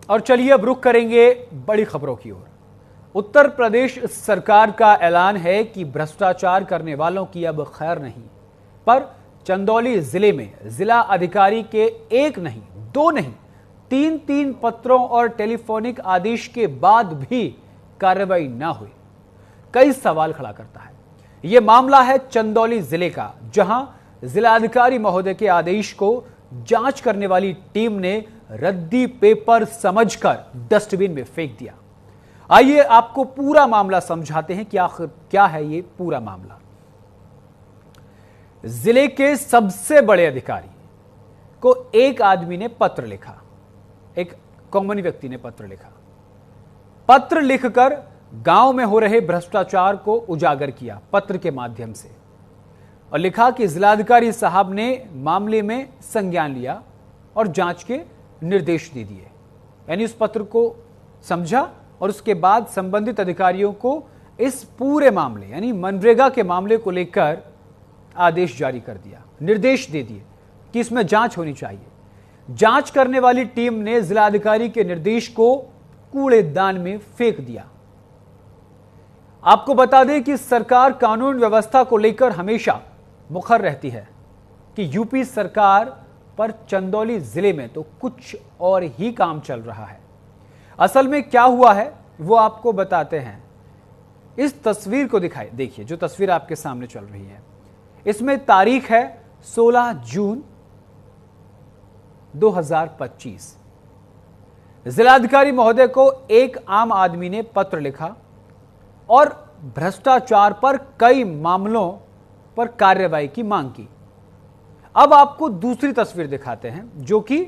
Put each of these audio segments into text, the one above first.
और चलिए अब रुख करेंगे बड़ी खबरों की ओर। उत्तर प्रदेश सरकार का ऐलान है कि भ्रष्टाचार करने वालों की अब खैर नहीं, पर चंदौली जिले में जिला अधिकारी के एक नहीं, दो नहीं, तीन पत्रों और टेलीफोनिक आदेश के बाद भी कार्रवाई न हुई, कई सवाल खड़ा करता है। यह मामला है चंदौली जिले का, जहां जिलाधिकारी महोदय के आदेश को जांच करने वाली टीम ने रद्दी पेपर समझकर डस्टबिन में फेंक दिया। आइए आपको पूरा मामला समझाते हैं कि आखिर क्या है ये पूरा मामला। जिले के सबसे बड़े अधिकारी को एक आदमी ने पत्र लिखा, एक कॉमन व्यक्ति ने पत्र लिखा। पत्र लिखकर गांव में हो रहे भ्रष्टाचार को उजागर किया पत्र के माध्यम से, और लिखा कि जिलाधिकारी साहब ने मामले में संज्ञान लिया और जांच के निर्देश दे दिए। यानी उस पत्र को समझा और उसके बाद संबंधित अधिकारियों को इस पूरे मामले यानी मनरेगा के मामले को लेकर आदेश जारी कर दिया, निर्देश दे दिए कि इसमें जांच होनी चाहिए। जांच करने वाली टीम ने जिलाधिकारी के निर्देश को कूड़ेदान में फेंक दिया। आपको बता दें कि सरकार कानून व्यवस्था को लेकर हमेशा मुखर रहती है कि यूपी सरकार पर चंदौली जिले में तो कुछ और ही काम चल रहा है। असल में क्या हुआ है वो आपको बताते हैं। इस तस्वीर को देखिए, जो तस्वीर आपके सामने चल रही है, इसमें तारीख है 16 जून 2025। जिलाधिकारी महोदय को एक आम आदमी ने पत्र लिखा और भ्रष्टाचार पर कई मामलों पर कार्रवाई की मांग की। अब आपको दूसरी तस्वीर दिखाते हैं जो कि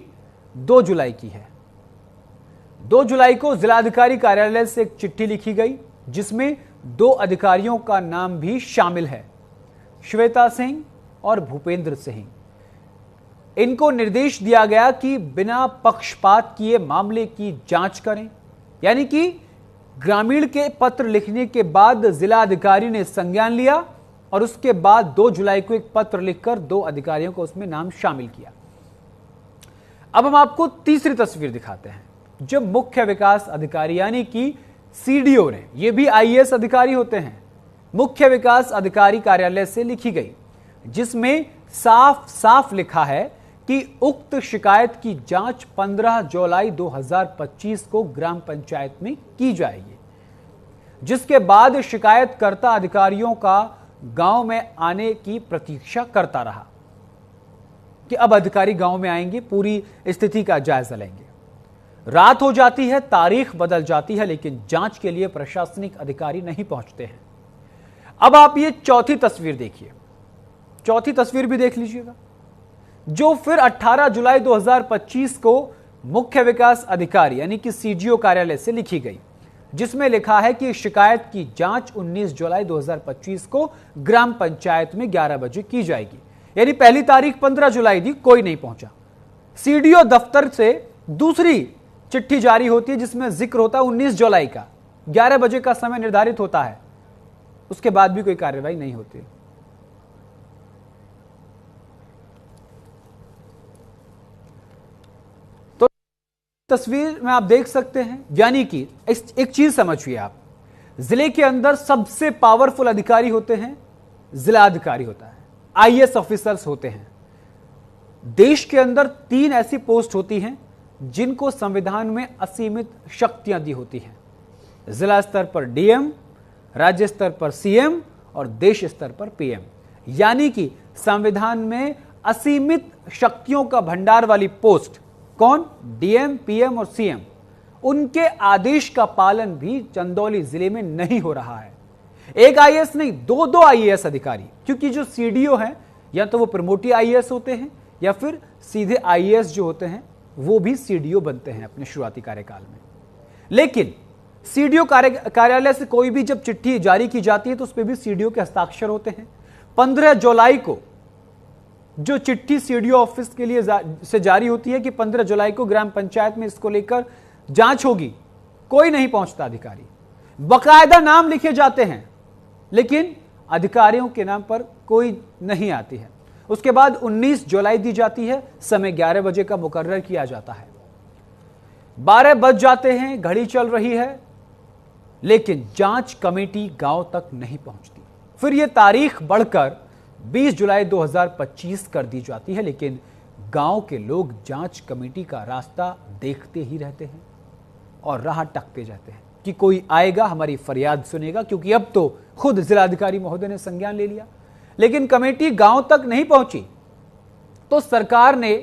2 जुलाई की है। 2 जुलाई को जिलाधिकारी कार्यालय से एक चिट्ठी लिखी गई जिसमें 2 अधिकारियों का नाम भी शामिल है, श्वेता सिंह और भूपेंद्र सिंह। इनको निर्देश दिया गया कि बिना पक्षपात किए मामले की जांच करें। यानी कि ग्रामीण के पत्र लिखने के बाद जिला अधिकारी ने संज्ञान लिया और उसके बाद 2 जुलाई को एक पत्र लिखकर 2 अधिकारियों को उसमें नाम शामिल किया। अब हम आपको तीसरी तस्वीर दिखाते हैं, जो मुख्य विकास अधिकारी यानी कि सीडीओ ने, ये भी आईएएस अधिकारी होते हैं, मुख्य विकास अधिकारी कार्यालय से लिखी गई, जिसमें साफ साफ लिखा है कि उक्त शिकायत की जांच 15 जुलाई 2025 को ग्राम पंचायत में की जाएगी, जिसके बाद शिकायतकर्ता अधिकारियों का गांव में आने की प्रतीक्षा करता रहा कि अब अधिकारी गांव में आएंगे, पूरी स्थिति का जायजा लेंगे। रात हो जाती है, तारीख बदल जाती है, लेकिन जांच के लिए प्रशासनिक अधिकारी नहीं पहुंचते हैं। अब आप ये चौथी तस्वीर देखिए, चौथी तस्वीर भी देख लीजिएगा, जो फिर 18 जुलाई 2025 को मुख्य विकास अधिकारी यानी कि सीडीओ कार्यालय से लिखी गई, जिसमें लिखा है कि शिकायत की जांच 19 जुलाई 2025 को ग्राम पंचायत में 11 बजे की जाएगी। यानी पहली तारीख 15 जुलाई दी, कोई नहीं पहुंचा। सीडीओ दफ्तर से दूसरी चिट्ठी जारी होती है जिसमें जिक्र होता है 19 जुलाई का, 11 बजे का समय निर्धारित होता है, उसके बाद भी कोई कार्रवाई नहीं होती। तस्वीर में आप देख सकते हैं, यानी कि एक चीज समझिए आप, जिले के अंदर सबसे पावरफुल अधिकारी होते हैं, जिला अधिकारी होता है, आईएएस ऑफिसर्स होते हैं। देश के अंदर 3 ऐसी पोस्ट होती हैं जिनको संविधान में असीमित शक्तियां दी होती हैं, जिला स्तर पर डीएम, राज्य स्तर पर सीएम और देश स्तर पर पीएम। यानी कि संविधान में असीमित शक्तियों का भंडार वाली पोस्ट कौन? डीएम, पीएम और सीएम। उनके आदेश का पालन भी चंदौली जिले में नहीं हो रहा है। एक आईएएस नहीं, 2 आईएएस अधिकारी, क्योंकि जो सीडीओ हैं या तो वो प्रमोटी आईएएस होते हैं या फिर सीधे आईएएस जो होते हैं वो भी सीडीओ बनते हैं अपने शुरुआती कार्यकाल में। लेकिन सीडीओ कार्यालय से कोई भी जब चिट्ठी जारी की जाती है तो उस पर भी सीडीओ के हस्ताक्षर होते हैं। 15 जुलाई को जो चिट्ठी सीडीओ ऑफिस के लिए से जारी होती है कि 15 जुलाई को ग्राम पंचायत में इसको लेकर जांच होगी, कोई नहीं पहुंचता अधिकारी। बकायदा नाम लिखे जाते हैं लेकिन अधिकारियों के नाम पर कोई नहीं आती है। उसके बाद 19 जुलाई दी जाती है, समय 11 बजे का मुकर्रर किया जाता है। 12 बज जाते हैं, घड़ी चल रही है, लेकिन जांच कमेटी गांव तक नहीं पहुंचती। फिर यह तारीख बढ़कर 20 जुलाई 2025 कर दी जाती है, लेकिन गांव के लोग जांच कमेटी का रास्ता देखते ही रहते हैं और राह टकते जाते हैं कि कोई आएगा, हमारी फरियाद सुनेगा, क्योंकि अब तो खुद जिलाधिकारी महोदय ने संज्ञान ले लिया। लेकिन कमेटी गांव तक नहीं पहुंची तो सरकार ने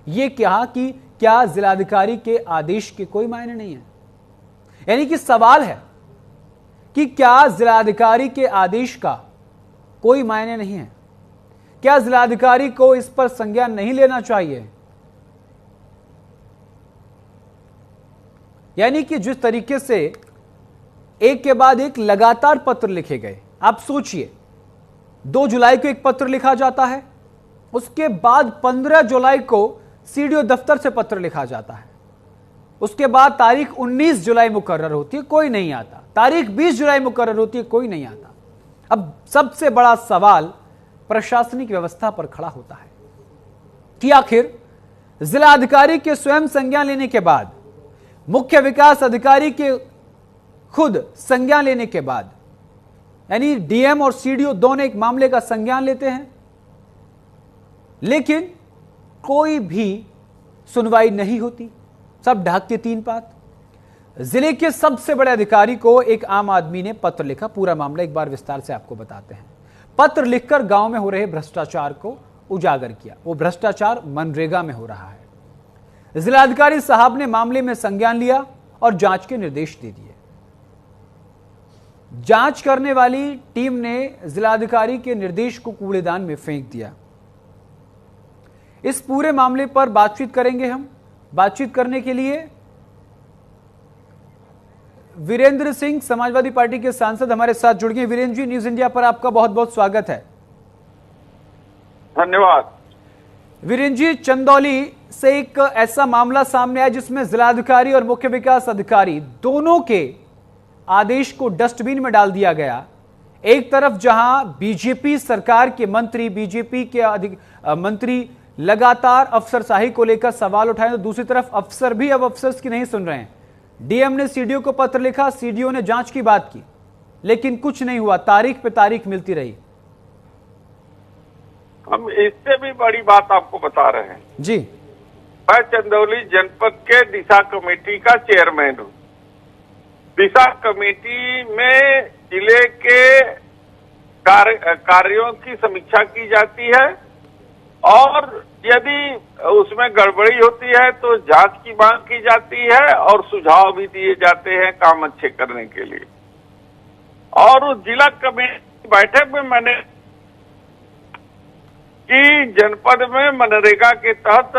यह कहा कि क्या जिलाधिकारी के आदेश के कोई मायने नहीं है। यानी कि सवाल है कि क्या जिलाधिकारी के आदेश का कोई मायने नहीं है? क्या जिलाधिकारी को इस पर संज्ञान नहीं लेना चाहिए? यानी कि जिस तरीके से एक के बाद एक लगातार पत्र लिखे गए, आप सोचिए 2 जुलाई को एक पत्र लिखा जाता है, उसके बाद 15 जुलाई को सीडीओ दफ्तर से पत्र लिखा जाता है, उसके बाद तारीख 19 जुलाई मुकर्रर होती है, कोई नहीं आता, तारीख 20 जुलाई मुकर्रर होती है, कोई नहीं आता। अब सबसे बड़ा सवाल प्रशासनिक व्यवस्था पर खड़ा होता है कि आखिर जिलाधिकारी के स्वयं संज्ञान लेने के बाद, मुख्य विकास अधिकारी के खुद संज्ञान लेने के बाद, यानी डीएम और सीडीओ दोनों एक मामले का संज्ञान लेते हैं, लेकिन कोई भी सुनवाई नहीं होती, सब ढाक के तीन पात। जिले के सबसे बड़े अधिकारी को एक आम आदमी ने पत्र लिखा, पूरा मामला एक बार विस्तार से आपको बताते हैं। पत्र लिखकर गांव में हो रहे भ्रष्टाचार को उजागर किया। वो भ्रष्टाचार मनरेगा में हो रहा है। जिलाधिकारी साहब ने मामले में संज्ञान लिया और जांच के निर्देश दे दिए। जांच करने वाली टीम ने जिलाधिकारी के निर्देश को कूड़ेदान में फेंक दिया। इस पूरे मामले पर बातचीत करेंगे हम। बातचीत करने के लिए वीरेंद्र सिंह, समाजवादी पार्टी के सांसद, हमारे साथ जुड़ गए। वीरेंद्र जी, न्यूज इंडिया पर आपका बहुत बहुत स्वागत है। धन्यवाद। वीरेंद्र जी, चंदौली से एक ऐसा मामला सामने आया जिसमें जिलाधिकारी और मुख्य विकास अधिकारी दोनों के आदेश को डस्टबिन में डाल दिया गया। एक तरफ जहां बीजेपी सरकार के मंत्री, बीजेपी के मंत्री लगातार अफसरशाही को लेकर सवाल उठाए, तो दूसरी तरफ अफसर भी अब अफसर्स की नहीं सुन रहे हैं। डीएम ने सीडीओ को पत्र लिखा, सीडीओ ने जांच की बात की, लेकिन कुछ नहीं हुआ, तारीख पे तारीख मिलती रही। हम इससे भी बड़ी बात आपको बता रहे हैं जी। मैं चंदौली जनपद के दिशा कमेटी का चेयरमैन हूँ। दिशा कमेटी में जिले के कार्यों की समीक्षा की जाती है और यदि उसमें गड़बड़ी होती है तो जांच की मांग की जाती है और सुझाव भी दिए जाते हैं काम अच्छे करने के लिए। और उस जिला कमेटी बैठक में मैंने कि जनपद में मनरेगा के तहत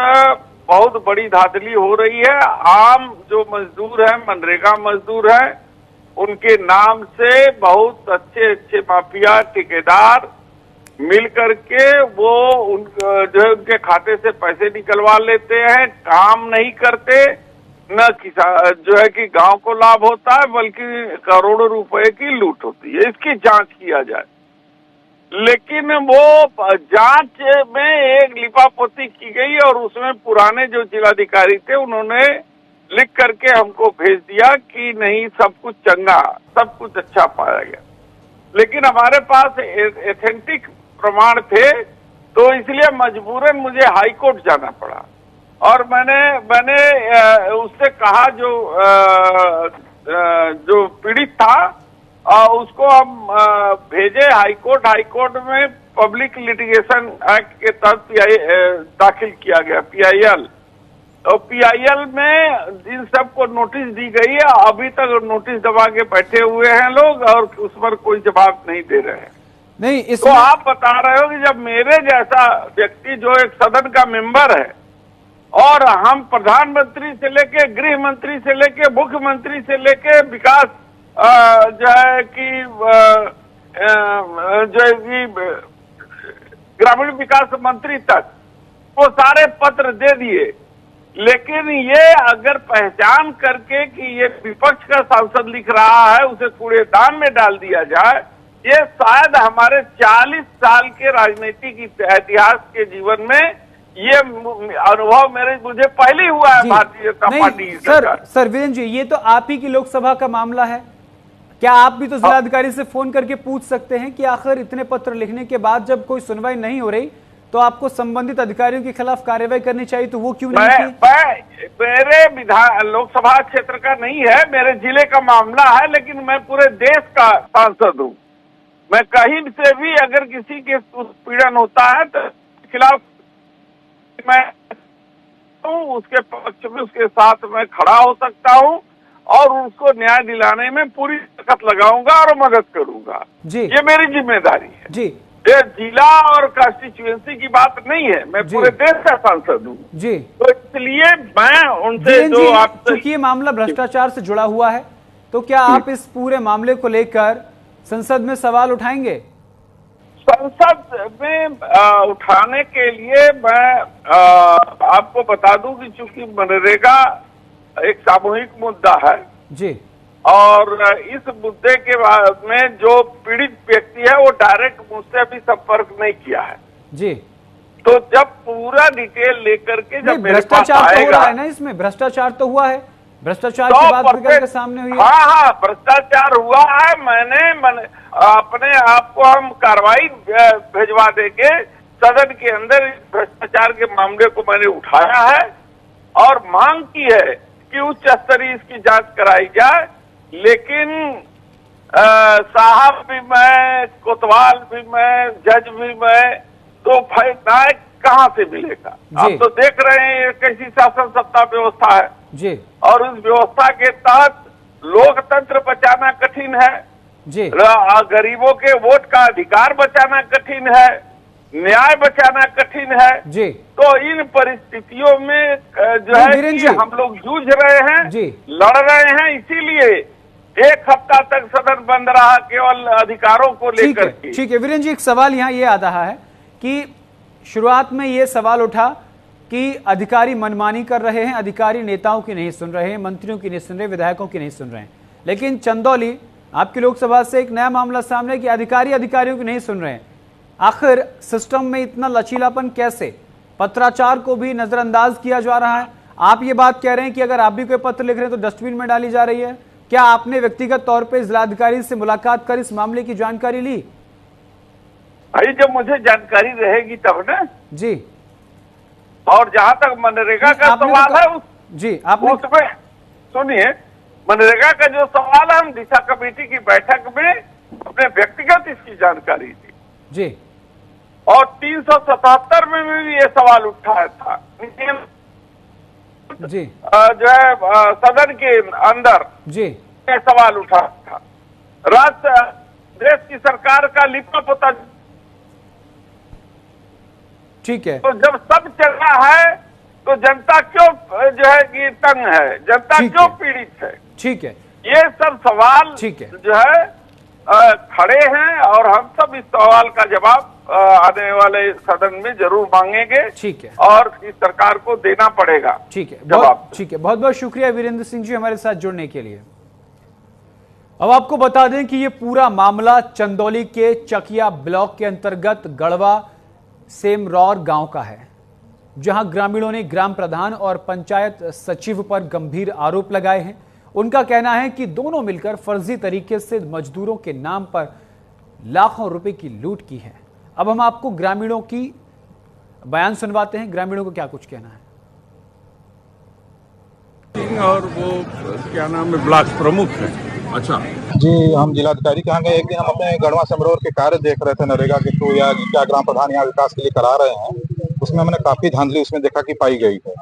बहुत बड़ी धांधली हो रही है। आम जो मजदूर हैं, मनरेगा मजदूर हैं, उनके नाम से बहुत अच्छे अच्छे माफिया ठेकेदार मिल करके वो जो है उनके खाते से पैसे निकलवा लेते हैं, काम नहीं करते, न किसान जो है कि गांव को लाभ होता है बल्कि करोड़ों रुपए की लूट होती है। इसकी जांच किया जाए। लेकिन वो जांच में एक लिपापोती की गई और उसमें पुराने जो जिलाधिकारी थे उन्होंने लिख करके हमको भेज दिया कि नहीं, सब कुछ चंगा, सब कुछ अच्छा पाया गया। लेकिन हमारे पास एथेंटिक प्रमाण थे, तो इसलिए मजबूरन मुझे हाई कोर्ट जाना पड़ा। और मैंने उससे कहा जो पीड़ित था उसको हम भेजे हाई कोर्ट में पब्लिक लिटिगेशन एक्ट के तहत दाखिल किया गया PIL। तो PIL में इन सबको नोटिस दी गई है। अभी तक नोटिस दबा के बैठे हुए हैं लोग और उस पर कोई जवाब नहीं दे रहे हैं। नहीं, तो आप बता रहे हो कि जब मेरे जैसा व्यक्ति जो एक सदन का मेंबर है और हम प्रधानमंत्री से लेके गृह मंत्री से लेके मुख्यमंत्री से लेके विकास जो है कि ग्रामीण विकास मंत्री तक वो सारे पत्र दे दिए, लेकिन ये अगर पहचान करके कि ये विपक्ष का सांसद लिख रहा है उसे कूड़ेदान में डाल दिया जाए, ये शायद हमारे 40 साल के राजनीतिक इतिहास के जीवन में ये अनुभव मुझे पहले हुआ है भारतीय जनता पार्टी की सरकार। सर वीरेंद्र जी, ये तो आप ही की लोकसभा का मामला है, क्या आप भी तो जिलाधिकारी से फोन करके पूछ सकते हैं कि आखिर इतने पत्र लिखने के बाद जब कोई सुनवाई नहीं हो रही तो आपको संबंधित अधिकारियों के खिलाफ कार्रवाई करनी चाहिए, तो वो क्यों नहीं की? मेरे लोकसभा क्षेत्र का नहीं है, मेरे जिले का मामला है, लेकिन मैं पूरे देश का सांसद हूँ। मैं कहीं से भी अगर किसी के उत्पीड़न होता है तो खिलाफ मैं उसके पक्ष में उसके साथ मैं खड़ा हो सकता हूँ और उसको न्याय दिलाने में पूरी ताकत लगाऊंगा और मदद करूंगा जी। ये मेरी जिम्मेदारी है जी। ये जिला और कॉन्स्टिट्यूएंसी की बात नहीं है, मैं पूरे देश का सांसद हूँ जी। तो इसलिए मैं उनसे जो आप, क्योंकि ये मामला भ्रष्टाचार से जुड़ा हुआ है, तो क्या आप इस पूरे मामले को लेकर संसद में सवाल उठाएंगे? संसद में उठाने के लिए मैं आपको बता दूं कि चूंकि मनरेगा एक सामूहिक मुद्दा है जी, और इस मुद्दे के बाद में जो पीड़ित व्यक्ति है वो डायरेक्ट मुझसे अभी संपर्क नहीं किया है जी। तो जब पूरा डिटेल लेकर के जब मेरे पास आएगा, हो रहा है ना, इसमें भ्रष्टाचार तो हुआ है, भ्रष्टाचार की बात निकल के सामने हुई है। हाँ, भ्रष्टाचार हुआ है। मैंने अपने आप को हम कार्रवाई भिजवा देके सदन के अंदर भ्रष्टाचार के मामले को मैंने उठाया है और मांग की है कि उच्च स्तरीय इसकी जांच कराई जाए। लेकिन साहब भी मैं, कोतवाल भी मैं, जज भी मैं, तो भाई न्याय कहाँ से मिलेगा? आप तो देख रहे हैं ये कैसी शासन सत्ता व्यवस्था है जी, और उस व्यवस्था के तहत लोकतंत्र बचाना कठिन है जी, गरीबों के वोट का अधिकार बचाना कठिन है, न्याय बचाना कठिन है जी। तो इन परिस्थितियों में जो है कि हम लोग जूझ रहे हैं जी, लड़ रहे हैं, इसीलिए एक हफ्ता तक सदन बंद रहा केवल अधिकारों को लेकर। ठीक है वीरेंद्र जी, एक सवाल यहाँ ये आ रहा है कि शुरुआत में ये सवाल उठा कि अधिकारी मनमानी कर रहे हैं, अधिकारी नेताओं की नहीं सुन रहे हैं, मंत्रियों की नहीं सुन रहे, विधायकों की नहीं सुन रहे हैं, लेकिन चंदौली आपकी लोकसभा से एक नया मामला सामने कि अधिकारियों की नहीं सुन रहे हैं। आखिर सिस्टम में इतना लचीलापन कैसे? पत्राचार को भी नजरअंदाज किया जा रहा है। आप ये बात कह रहे हैं कि अगर आप भी कोई पत्र लिख रहे हैं तो डस्टबिन में डाली जा रही है। क्या आपने व्यक्तिगत तौर पर जिलाधिकारी से मुलाकात कर इस मामले की जानकारी ली? भाई जब मुझे जानकारी रहेगी तब ना जी। और जहां तक मनरेगा का सवाल है जी, आपने उसमें सुनिए, मनरेगा का जो सवाल है हम दिशा कमेटी की बैठक में अपने व्यक्तिगत इसकी जानकारी दी जी, और 377 में भी ये सवाल उठाया था जी, जो है सदन के अंदर जी ये सवाल उठा था। राज्य देश की सरकार का लिपा पोता, ठीक है, तो जब सब चल रहा है तो जनता क्यों जो है कि तंग है, जनता क्यों पीड़ित है? ठीक है, ये सब सवाल ठीक है जो है खड़े हैं और हम सब इस सवाल का जवाब आने वाले सदन में जरूर मांगेंगे। ठीक है, और इस सरकार को देना पड़ेगा। ठीक है, जवाब। ठीक है, बहुत बहुत शुक्रिया वीरेंद्र सिंह जी हमारे साथ जुड़ने के लिए। अब आपको बता दें कि ये पूरा मामला चंदौली के चकिया ब्लॉक के अंतर्गत गढ़वा सेमरौर गांव का है, जहां ग्रामीणों ने ग्राम प्रधान और पंचायत सचिव पर गंभीर आरोप लगाए हैं। उनका कहना है कि दोनों मिलकर फर्जी तरीके से मजदूरों के नाम पर लाखों रुपए की लूट की है। अब हम आपको ग्रामीणों की बयान सुनवाते हैं, ग्रामीणों को क्या कुछ कहना है। और वो क्या नाम है, ब्लॉक प्रमुख है। अच्छा जी, हम जिलाधिकारी के यहाँ गए। एक दिन हम अपने गढ़वा समरौर के कार्य देख रहे थे नरेगा के थ्रू, या क्या ग्राम प्रधान यहाँ विकास के लिए करा रहे हैं, उसमें हमने काफी धांधली उसमें देखा कि पाई गई है।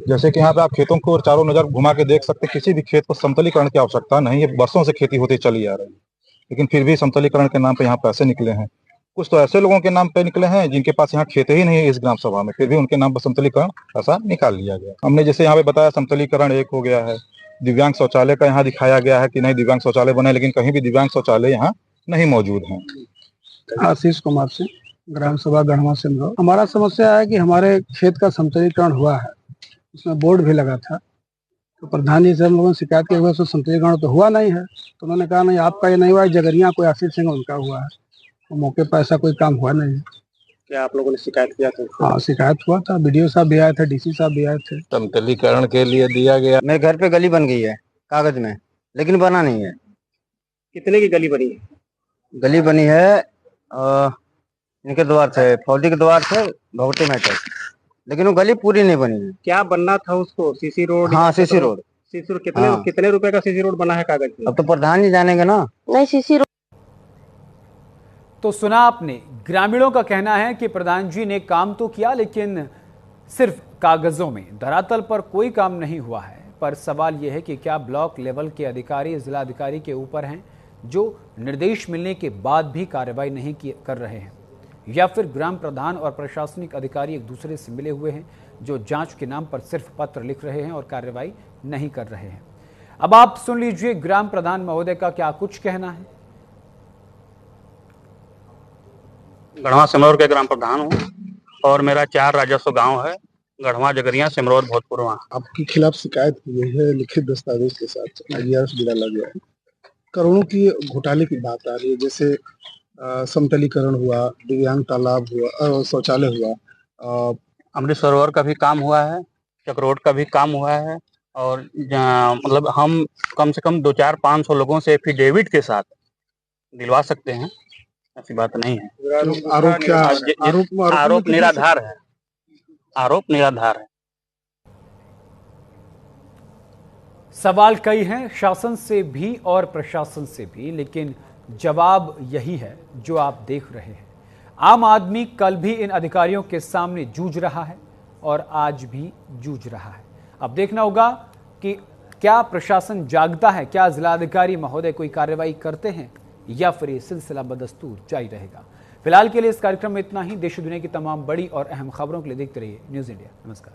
जैसे कि यहाँ पे आप खेतों को चारों नजर घुमा के देख सकते, किसी भी खेत को समतलीकरण की आवश्यकता नहीं है, वर्षों से खेती होती चली आ रही है, लेकिन फिर भी समतलीकरण के नाम पे यहाँ पैसे निकले हैं। कुछ तो ऐसे लोगों के नाम पे निकले हैं जिनके पास यहाँ खेत ही नहीं है इस ग्राम सभा में, फिर भी उनके नाम पर समतलीकरण पैसा निकाल लिया गया। हमने जैसे यहाँ पे बताया समतलीकरण एक हो गया है, दिव्यांग शौचालय का यहाँ दिखाया गया है कि नहीं दिव्यांग शौचालय बने, लेकिन कहीं भी दिव्यांग शौचालय यहाँ नहीं मौजूद है। आशीष कुमार से, ग्राम सभा गढ़वा सेमरौर। हमारा समस्या है कि हमारे खेत का समतलीकरण हुआ है, उसमें बोर्ड भी लगा था, तो प्रधान जी से हम लोगों ने शिकायत की हुआ, समतलीकरण तो हुआ नहीं है। तो उन्होंने कहा नहीं आपका ये नहीं हुआ है, जगरिया कोई आशीष सिंह उनका हुआ है, तो मौके पर ऐसा कोई काम हुआ नहीं है। क्या आप लोगों ने शिकायत किया था? हाँ, शिकायत हुआ था, बीडीओ साहब भी आए थे, डीसी साहब भी आए थे। समतलीकरण के लिए दिया गया। मेरे घर पे गली बन गई है कागज में, लेकिन बना नहीं है। कितने की गली बनी है? गली बनी है इनके द्वार से, फौजी के द्वार से भगवती महल, लेकिन वो गली पूरी नहीं बनी है। क्या बनना था उसको? CC road? हाँ, सीसी रोड। सीसी रोड हाँ। कितने रुपए का सीसी रोड बना है कागज में? अब तो प्रधान जी जानेंगे ना। नहीं, सीसी रोड। तो सुना आपने, ग्रामीणों का कहना है कि प्रधान जी ने काम तो किया लेकिन सिर्फ कागजों में, धरातल पर कोई काम नहीं हुआ है। पर सवाल यह है कि क्या ब्लॉक लेवल के अधिकारी जिलाधिकारी के ऊपर हैं जो निर्देश मिलने के बाद भी कार्रवाई नहीं कर रहे हैं, या फिर ग्राम प्रधान और प्रशासनिक अधिकारी एक दूसरे से मिले हुए हैं जो जांच के नाम पर सिर्फ पत्र लिख रहे हैं और कार्रवाई नहीं कर रहे हैं। अब आप सुन लीजिए ग्राम प्रधान महोदय का क्या कुछ कहना है। गढ़वा सिमरौर के ग्राम प्रधान हूँ और मेरा 4 राजस्व गांव है, गढ़वा, जगरिया, सिमरौर, भोजपुरवा। आपके खिलाफ शिकायत हुई है लिखित दस्तावेज के साथ, IRS भी डाला गया है। करोड़ों की घोटाले की बात आ रही है, जैसे समतलीकरण हुआ, दिव्यांग तालाब हुआ, शौचालय हुआ, अमृत सरोवर का भी काम हुआ है, चक्रोड का भी काम हुआ है और मतलब हम कम से कम 200-500 लोगों से एफिडेविट के साथ दिलवा सकते हैं, ऐसी बात नहीं है। आरोप निराधार है, आरोप निराधार है। सवाल कई हैं, शासन से भी और प्रशासन से भी, लेकिन जवाब यही है जो आप देख रहे हैं। आम आदमी कल भी इन अधिकारियों के सामने जूझ रहा है और आज भी जूझ रहा है। अब देखना होगा कि क्या प्रशासन जागता है, क्या जिलाधिकारी महोदय कोई कार्रवाई करते हैं, या फिर ये सिलसिला बदस्तूर जारी रहेगा। फिलहाल के लिए इस कार्यक्रम में इतना ही। देश दुनिया की तमाम बड़ी और अहम खबरों के लिए देखते रहिए न्यूज़ इंडिया। नमस्कार।